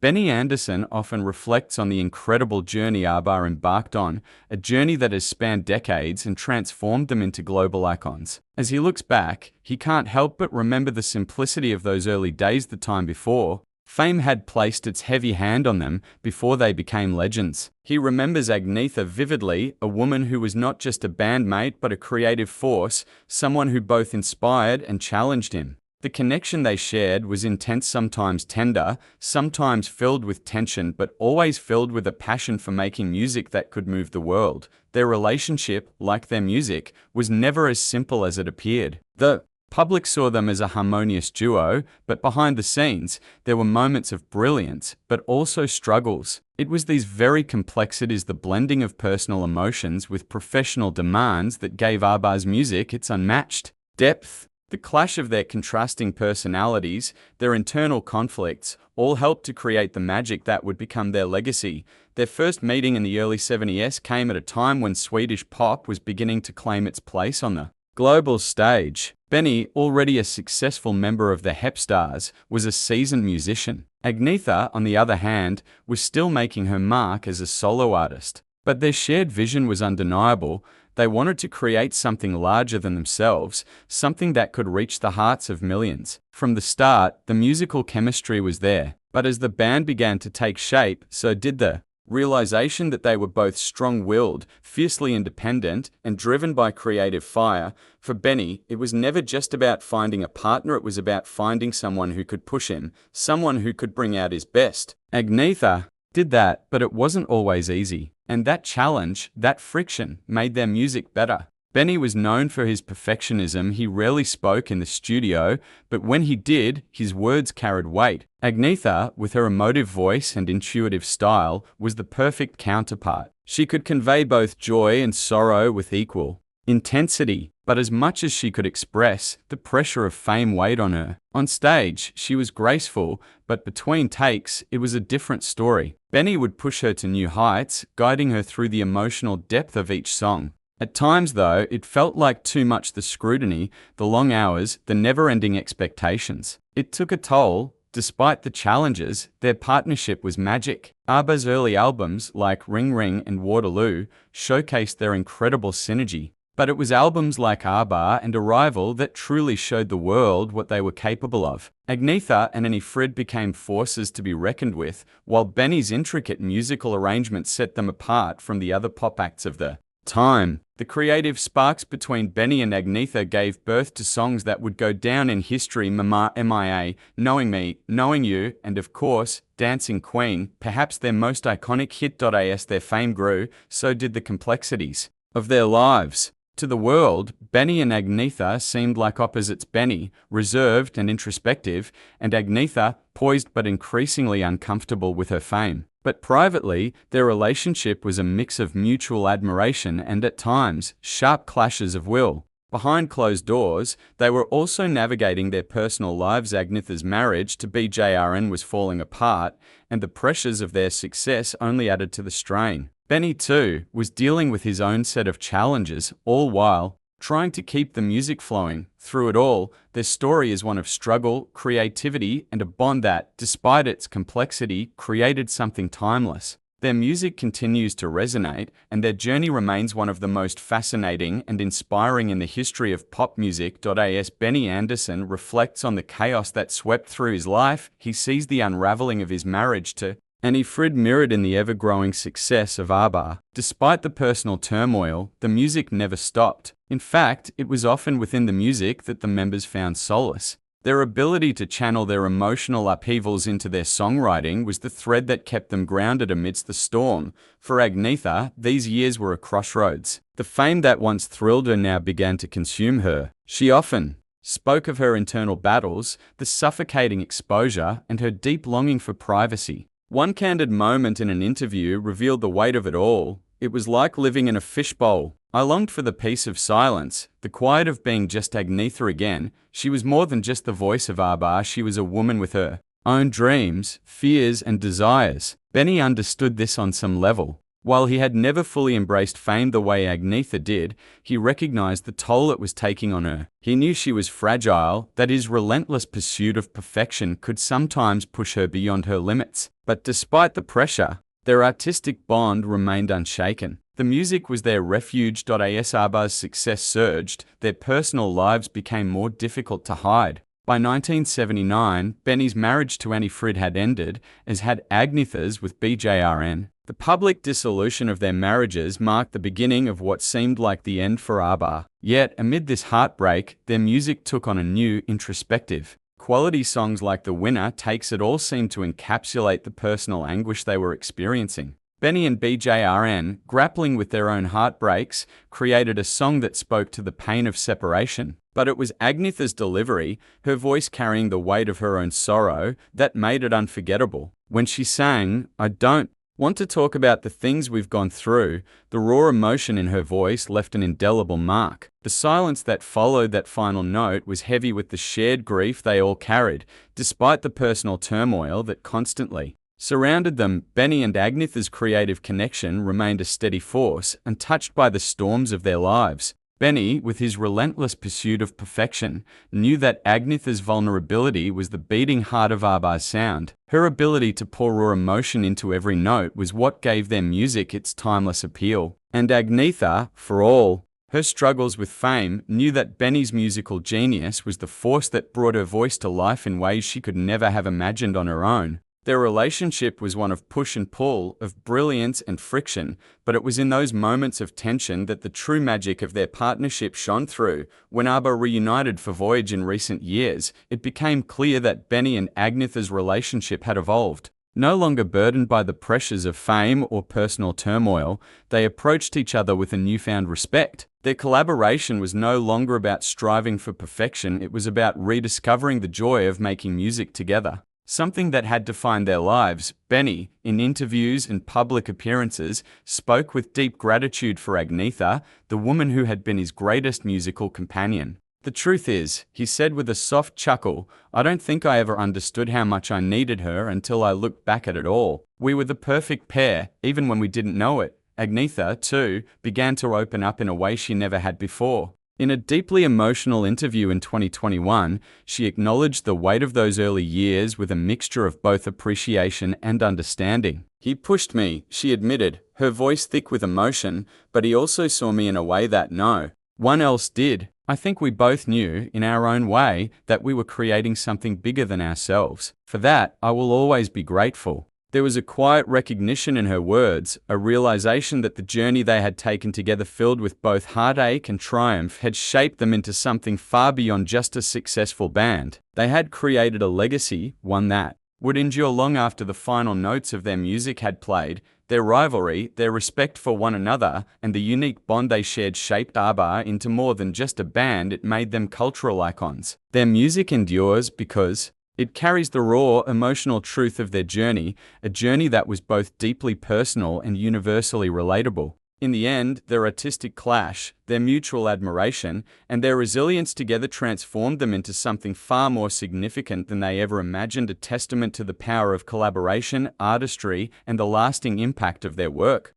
Benny Andersson often reflects on the incredible journey ABBA embarked on, a journey that has spanned decades and transformed them into global icons. As he looks back, he can't help but remember the simplicity of those early days the time before. Fame had placed its heavy hand on them before they became legends. He remembers Agnetha vividly, a woman who was not just a bandmate but a creative force, someone who both inspired and challenged him. The connection they shared was intense, sometimes tender, sometimes filled with tension, but always filled with a passion for making music that could move the world. Their relationship, like their music, was never as simple as it appeared. The public saw them as a harmonious duo, but behind the scenes, there were moments of brilliance, but also struggles. It was these very complexities, the blending of personal emotions with professional demands, that gave ABBA's music its unmatched depth. The clash of their contrasting personalities, their internal conflicts, all helped to create the magic that would become their legacy. Their first meeting in the early 70s came at a time when Swedish pop was beginning to claim its place on the global stage. Benny, already a successful member of the Hepstars, was a seasoned musician. Agnetha, on the other hand, was still making her mark as a solo artist. But their shared vision was undeniable. They wanted to create something larger than themselves, something that could reach the hearts of millions. From the start, the musical chemistry was there, but as the band began to take shape, so did the realization that they were both strong-willed, fiercely independent, and driven by creative fire. For Benny, it was never just about finding a partner, it was about finding someone who could push him, someone who could bring out his best. Agnetha did that, but it wasn't always easy. And that challenge, that friction, made their music better. Benny was known for his perfectionism. He rarely spoke in the studio, but when he did, his words carried weight. Agnetha, with her emotive voice and intuitive style, was the perfect counterpart. She could convey both joy and sorrow with equal intensity, but as much as she could express, the pressure of fame weighed on her. On stage, she was graceful, but between takes, it was a different story. Benny would push her to new heights, guiding her through the emotional depth of each song. At times, though, it felt like too much: the scrutiny, the long hours, the never-ending expectations. It took a toll. Despite the challenges, their partnership was magic. ABBA's early albums, like Ring Ring and Waterloo, showcased their incredible synergy. But it was albums like ABBA and Arrival that truly showed the world what they were capable of. Agnetha and Fred became forces to be reckoned with, while Benny's intricate musical arrangements set them apart from the other pop acts of the time. The creative sparks between Benny and Agnetha gave birth to songs that would go down in history: Mama MIA, Knowing Me, Knowing You, and of course, Dancing Queen, perhaps their most iconic hit. As their fame grew, so did the complexities of their lives. To the world, Benny and Agnetha seemed like opposites: Benny, reserved and introspective, and Agnetha, poised but increasingly uncomfortable with her fame. But privately, their relationship was a mix of mutual admiration and, at times, sharp clashes of will. Behind closed doors, they were also navigating their personal lives. Agnetha's marriage to BJRN was falling apart, and the pressures of their success only added to the strain. Benny, too, was dealing with his own set of challenges, all while trying to keep the music flowing. Through it all, their story is one of struggle, creativity, and a bond that, despite its complexity, created something timeless. Their music continues to resonate, and their journey remains one of the most fascinating and inspiring in the history of pop music. As Benny Andersson reflects on the chaos that swept through his life, he sees the unraveling of his marriage to Fred mirrored in the ever-growing success of ABBA. Despite the personal turmoil, the music never stopped. In fact, it was often within the music that the members found solace. Their ability to channel their emotional upheavals into their songwriting was the thread that kept them grounded amidst the storm. For Agnetha, these years were a crossroads. The fame that once thrilled her now began to consume her. She often spoke of her internal battles, the suffocating exposure, and her deep longing for privacy. One candid moment in an interview revealed the weight of it all. It was like living in a fishbowl. I longed for the peace of silence, the quiet of being just Agnetha again. She was more than just the voice of ABBA, she was a woman with her own dreams, fears, and desires. Benny understood this on some level. While he had never fully embraced fame the way Agnetha did, he recognized the toll it was taking on her. He knew she was fragile, that his relentless pursuit of perfection could sometimes push her beyond her limits. But despite the pressure, their artistic bond remained unshaken. The music was their refuge. As ABBA's success surged, their personal lives became more difficult to hide. By 1979, Benny's marriage to Annie Frid had ended, as had Agnetha's with BJRN. The public dissolution of their marriages marked the beginning of what seemed like the end for ABBA. Yet, amid this heartbreak, their music took on a new, introspective quality. Songs like The Winner Takes It All seemed to encapsulate the personal anguish they were experiencing. Benny and BJRN, grappling with their own heartbreaks, created a song that spoke to the pain of separation. But it was Agnetha's delivery, her voice carrying the weight of her own sorrow, that made it unforgettable. When she sang, "I don't want to talk about the things we've gone through," the raw emotion in her voice left an indelible mark. The silence that followed that final note was heavy with the shared grief they all carried, despite the personal turmoil that constantly surrounded them. Benny and Agnetha's creative connection remained a steady force, untouched by the storms of their lives. Benny, with his relentless pursuit of perfection, knew that Agnetha's vulnerability was the beating heart of ABBA's sound. Her ability to pour raw emotion into every note was what gave their music its timeless appeal. And Agnetha, for all her struggles with fame, knew that Benny's musical genius was the force that brought her voice to life in ways she could never have imagined on her own. Their relationship was one of push and pull, of brilliance and friction, but it was in those moments of tension that the true magic of their partnership shone through. When ABBA reunited for Voyage in recent years, it became clear that Benny and Agnetha's relationship had evolved. No longer burdened by the pressures of fame or personal turmoil, they approached each other with a newfound respect. Their collaboration was no longer about striving for perfection, it was about rediscovering the joy of making music together. Something that had defined their lives. Benny, in interviews and public appearances, spoke with deep gratitude for Agnetha, the woman who had been his greatest musical companion. "The truth is," he said with a soft chuckle, "I don't think I ever understood how much I needed her until I looked back at it all. We were the perfect pair, even when we didn't know it." Agnetha, too, began to open up in a way she never had before. In a deeply emotional interview in 2021, she acknowledged the weight of those early years with a mixture of both appreciation and understanding. "He pushed me," she admitted, her voice thick with emotion, "but he also saw me in a way that no one else did. I think we both knew, in our own way, that we were creating something bigger than ourselves. For that, I will always be grateful." There was a quiet recognition in her words, a realization that the journey they had taken together, filled with both heartache and triumph, had shaped them into something far beyond just a successful band. They had created a legacy, one that would endure long after the final notes of their music had played. Their rivalry, their respect for one another, and the unique bond they shared shaped ABBA into more than just a band. It made them cultural icons. Their music endures because it carries the raw, emotional truth of their journey, a journey that was both deeply personal and universally relatable. In the end, their artistic clash, their mutual admiration, and their resilience together transformed them into something far more significant than they ever imagined, a testament to the power of collaboration, artistry, and the lasting impact of their work.